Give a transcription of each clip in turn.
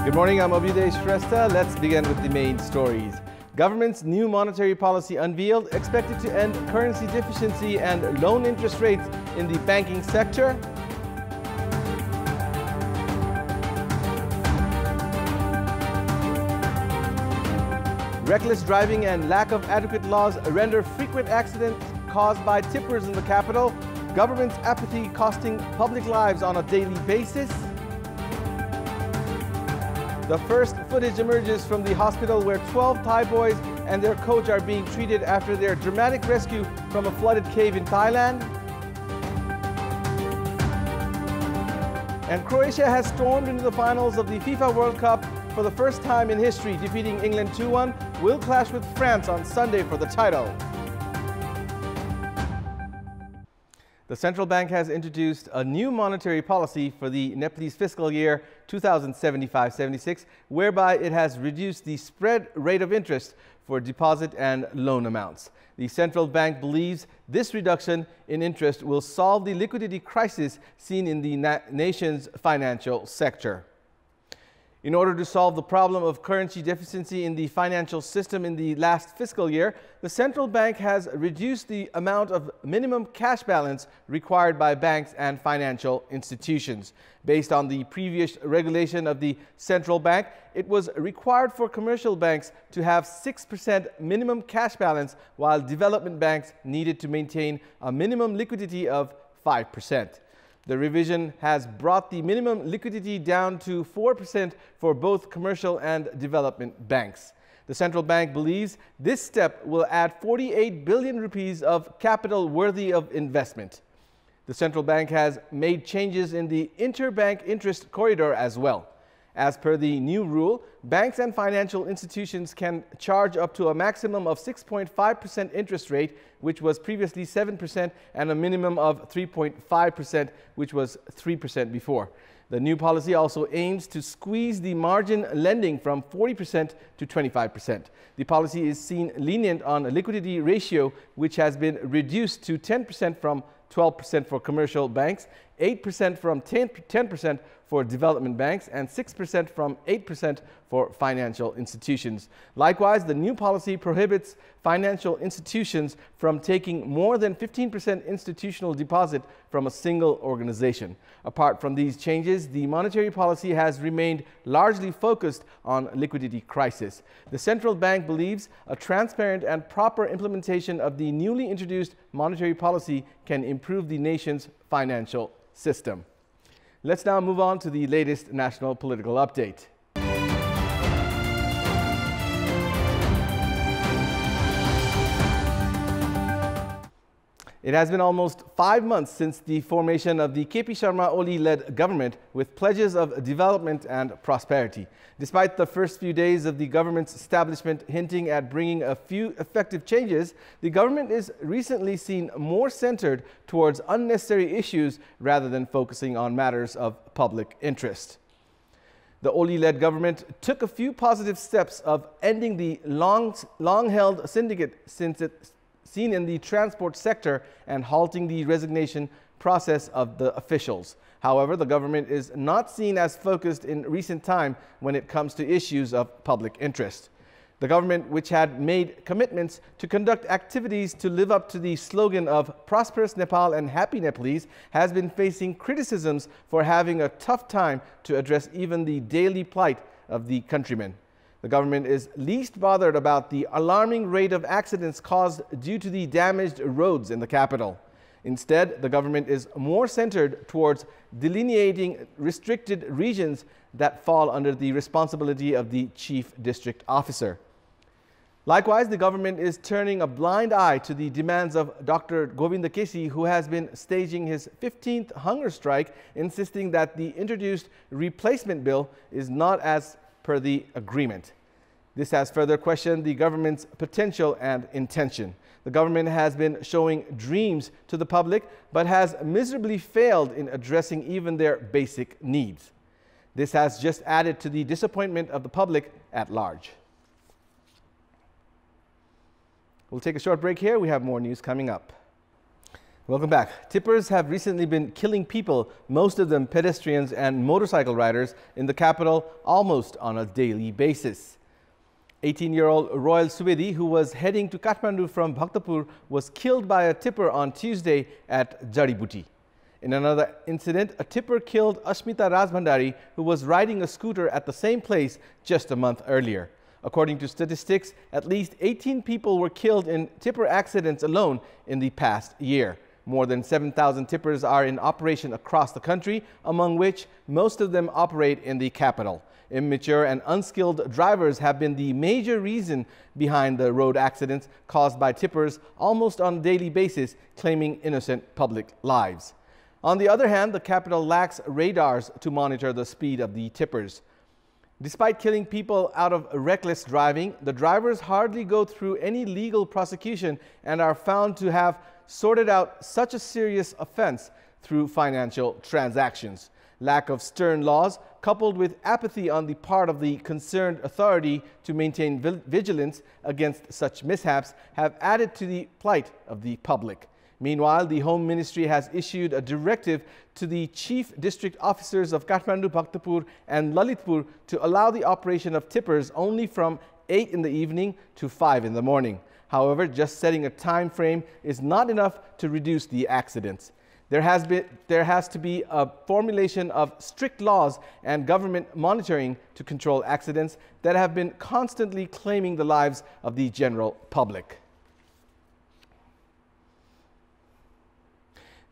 Good morning, I'm Abhyuday Shrestha. Let's begin with the main stories. Government's new monetary policy unveiled, expected to end currency deficiency and loan interest rates in the banking sector. Reckless driving and lack of adequate laws render frequent accidents caused by tippers in the capital. Government's apathy costing public lives on a daily basis. The first footage emerges from the hospital where 12 Thai boys and their coach are being treated after their dramatic rescue from a flooded cave in Thailand. And Croatia has stormed into the finals of the FIFA World Cup for the first time in history, defeating England 2-1. Will clash with France on Sunday for the title. The central bank has introduced a new monetary policy for the Nepalese fiscal year 2075-76, whereby it has reduced the spread rate of interest for deposit and loan amounts. The central bank believes this reduction in interest will solve the liquidity crisis seen in the nation's financial sector. In order to solve the problem of currency deficiency in the financial system in the last fiscal year, the central bank has reduced the amount of minimum cash balance required by banks and financial institutions. Based on the previous regulation of the central bank, it was required for commercial banks to have 6% minimum cash balance, while development banks needed to maintain a minimum liquidity of 5%. The revision has brought the minimum liquidity down to 4% for both commercial and development banks. The central bank believes this step will add 48 billion rupees of capital worthy of investment. The central bank has made changes in the interbank interest corridor as well. As per the new rule, banks and financial institutions can charge up to a maximum of 6.5% interest rate, which was previously 7%, and a minimum of 3.5%, which was 3% before. The new policy also aims to squeeze the margin lending from 40% to 25%. The policy is seen lenient on a liquidity ratio, which has been reduced to 10% from 12% for commercial banks, 8% from 10% for development banks, and 6% from 8% for financial institutions. Likewise, the new policy prohibits financial institutions from taking more than 15% institutional deposit from a single organization. Apart from these changes, the monetary policy has remained largely focused on liquidity crisis. The central bank believes a transparent and proper implementation of the newly introduced monetary policy can improve the nation's financial system. Let's now move on to the latest national political update. It has been almost 5 months since the formation of the Sharma Oli-led government, with pledges of development and prosperity. Despite the first few days of the government's establishment hinting at bringing a few effective changes, the government is recently seen more centered towards unnecessary issues rather than focusing on matters of public interest. The Oli-led government took a few positive steps of ending the long-held syndicate seen in the transport sector and halting the resignation process of the officials. However, the government is not seen as focused in recent time when it comes to issues of public interest. The government, which had made commitments to conduct activities to live up to the slogan of Prosperous Nepal and Happy Nepalese, has been facing criticisms for having a tough time to address even the daily plight of the countrymen. The government is least bothered about the alarming rate of accidents caused due to the damaged roads in the capital. Instead, the government is more centered towards delineating restricted regions that fall under the responsibility of the chief district officer. Likewise, the government is turning a blind eye to the demands of Dr. Govinda Kesi, who has been staging his 15th hunger strike, insisting that the introduced replacement bill is not as per the agreement. This has further questioned the government's potential and intention. The government has been showing dreams to the public, but has miserably failed in addressing even their basic needs. This has just added to the disappointment of the public at large. We'll take a short break here. We have more news coming up. Welcome back. Tippers have recently been killing people, most of them pedestrians and motorcycle riders, in the capital almost on a daily basis. 18-year-old Royal Subedi, who was heading to Kathmandu from Bhaktapur, was killed by a tipper on Tuesday at Jadibuti. In another incident, a tipper killed Ashmita Rajbhandari, who was riding a scooter at the same place just a month earlier. According to statistics, at least 18 people were killed in tipper accidents alone in the past year. More than 7,000 tippers are in operation across the country, among which most of them operate in the capital. Immature and unskilled drivers have been the major reason behind the road accidents caused by tippers almost on a daily basis, claiming innocent public lives. On the other hand, the capital lacks radars to monitor the speed of the tippers. Despite killing people out of reckless driving, the drivers hardly go through any legal prosecution and are found to have sorted out such a serious offense through financial transactions. Lack of stern laws, coupled with apathy on the part of the concerned authority to maintain vigilance against such mishaps, have added to the plight of the public. Meanwhile, the Home Ministry has issued a directive to the chief district officers of Kathmandu, Bhaktapur and Lalitpur to allow the operation of tippers only from 8 in the evening to 5 in the morning. However, just setting a time frame is not enough to reduce the accidents. There has to be a formulation of strict laws and government monitoring to control accidents that have been constantly claiming the lives of the general public.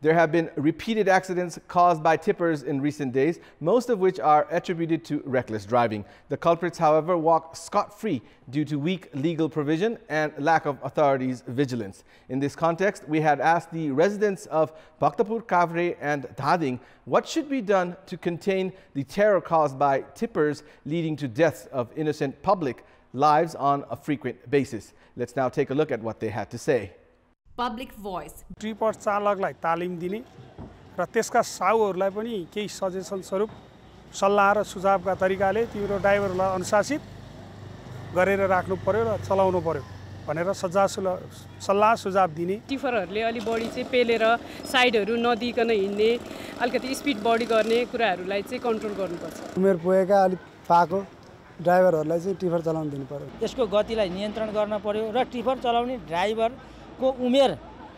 There have been repeated accidents caused by tippers in recent days, most of which are attributed to reckless driving. The culprits, however, walk scot-free due to weak legal provision and lack of authorities' vigilance. In this context, we had asked the residents of Bhaktapur, Kavre and Dhading what should be done to contain the terror caused by tippers, leading to deaths of innocent public lives on a frequent basis. Let's now take a look at what they had to say. Public voice. Tipper चालकलाई तालिम दिने र त्यसका साउहरूलाई पनि केही suggestion स्वरूप सल्लाह र सुझावका तरिकाले तिम्रो ड्राइभरलाई अनुशासित गरेर राख्नु पर्यो र चलाउनु पर्यो भनेर सल्लाह सुझाव दिने। टिफरहरूले अलि बढी चाहिँ पेलेर साइडहरू नदिकन हिँड्ने, अलिकति स्पिड बढी गर्ने कुराहरूलाई चाहिँ कन्ट्रोल गर्नुपर्छ। उमेर पुगेका अलि पाको ड्राइभरहरूलाई चाहिँ टिफर चलाउन दिनु पर्यो। यसको गतिलाई नियन्त्रण गर्न पर्यो र टिफर चलाउने ड्राइभर को उमेर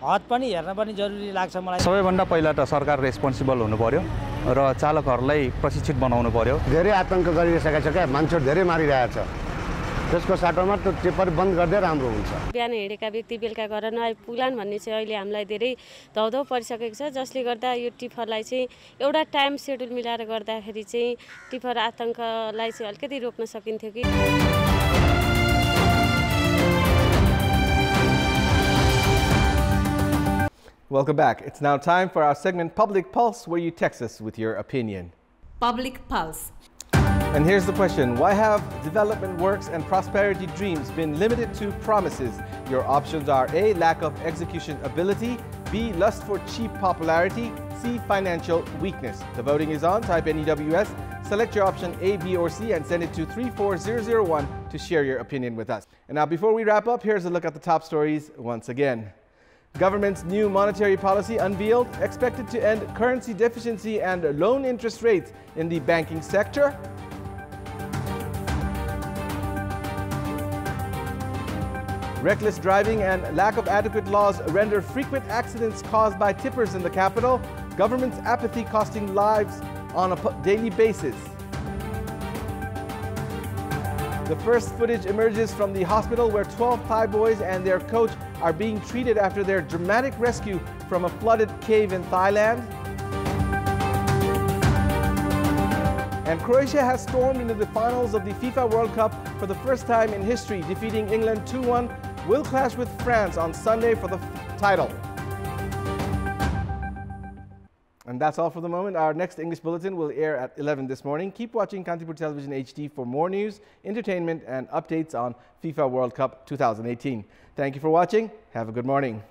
हद पनि हेर्न पनि जरुरी लाग्छ मलाई। सबैभन्दा पहिला त सरकार रेस्पोन्सिबल हुनु पर्यो र चालकहरूलाई प्रशिक्षित बनाउनु पर्यो। धेरै आतंक गरिसकेका छ क्या, मान्छे धेरै मारिरहेछ। त्यसको साटोमा त्यो टिपर बन्द गर्दै राम्रो हुन्छ। बिहान हिँडेका व्यक्ति बेलुका गरेर नआइपुग्लान् भन्ने चाहिँ अहिले हामीलाई धेरै धौधौ परिसकेको छ, जसले गर्दा यो टिफरलाई चाहिँ एउटा टाइम सेड्युल मिलाएर गर्दाखेरि चाहिँ टिफर आतंकलाई चाहिँ अलिकति रोक्न सकिन्थ्यो कि। Welcome back. It's now time for our segment Public Pulse, where you text us with your opinion. Public Pulse. And here's the question. Why have development works and prosperity dreams been limited to promises? Your options are A, lack of execution ability, B, lust for cheap popularity, C, financial weakness. The voting is on. Type NEWS, select your option A, B, or C, and send it to 34001 to share your opinion with us. And now, before we wrap up, here's a look at the top stories once again. Government's new monetary policy unveiled, expected to end currency deficiency and loan interest rates in the banking sector. Reckless driving and lack of adequate laws render frequent accidents caused by tippers in the capital. Government's apathy costing lives on a daily basis. The first footage emerges from the hospital where 12 Thai boys and their coach are being treated after their dramatic rescue from a flooded cave in Thailand. And Croatia has stormed into the finals of the FIFA World Cup for the first time in history, defeating England 2-1. Will clash with France on Sunday for the title. And that's all for the moment. Our next English bulletin will air at 11 this morning. Keep watching Kantipur Television HD for more news, entertainment, and updates on FIFA World Cup 2018. Thank you for watching. Have a good morning.